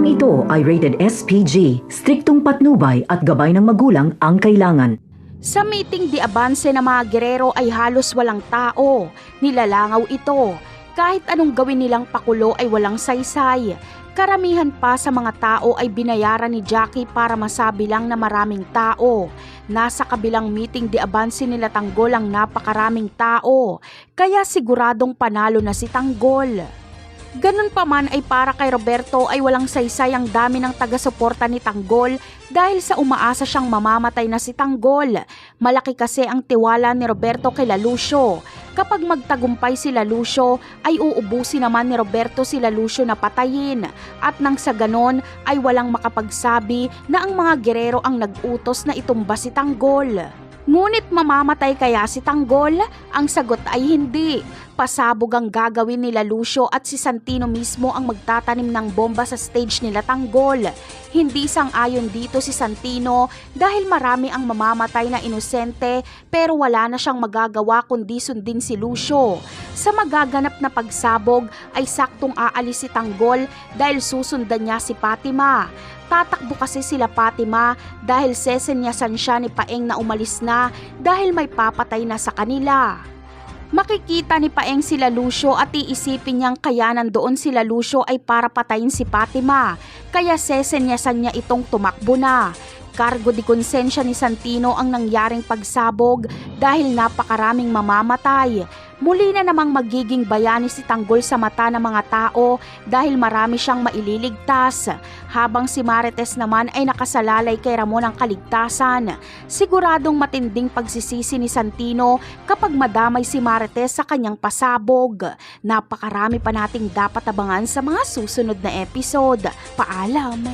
Programang ito ay rated SPG, striktong patnubay at gabay ng magulang ang kailangan. Sa meeting di abanse ng mga gerero ay halos walang tao. Nilalangaw ito. Kahit anong gawin nilang pakulo ay walang saysay. Karamihan pa sa mga tao ay binayaran ni Jackie para masabi lang na maraming tao. Nasa kabilang meeting di abanse nila Tanggol ang napakaraming tao. Kaya siguradong panalo na si Tanggol. Ganun pa man ay para kay Roberto ay walang saysay ang dami ng taga-suporta ni Tanggol dahil sa umaasa siyang mamamatay na si Tanggol. Malaki kasi ang tiwala ni Roberto kay Lalucio. Kapag magtagumpay si Lalucio ay uubusin naman ni Roberto si Lalucio na patayin at nang sa ganon ay walang makapagsabi na ang mga gerero ang nag-utos na itumba si Tanggol. Ngunit mamamatay kaya si Tanggol? Ang sagot ay hindi. Pasabog ang gagawin nila Lucio at si Santino mismo ang magtatanim ng bomba sa stage nila Tanggol. Hindi sang-ayon dito si Santino dahil marami ang mamamatay na inosente pero wala na siyang magagawa kundi sundin si Lucio. Sa magaganap na pagsabog ay saktong aalis si Tanggol dahil susundan niya si Fatima. Tatakbo kasi sila Fatima dahil sesenyasan siya ni Paeng na umalis na dahil may papatay na sa kanila. Makikita ni Paeng sila Lucio at iisipin niyang kaya nandoon sila Lucio ay para patayin si Fatima. Kaya sesenyasan niya itong tumakbo na. Kargo di konsensya ni Santino ang nangyaring pagsabog dahil napakaraming mamamatay. Muli na namang magiging bayani si Tanggol sa mata ng mga tao dahil marami siyang maililigtas. Habang si Marites naman ay nakasalalay kay Ramon ang kaligtasan. Siguradong matinding pagsisisi ni Santino kapag madamay si Marites sa kanyang pasabog. Napakarami pa nating dapat abangan sa mga susunod na episode. Paalam!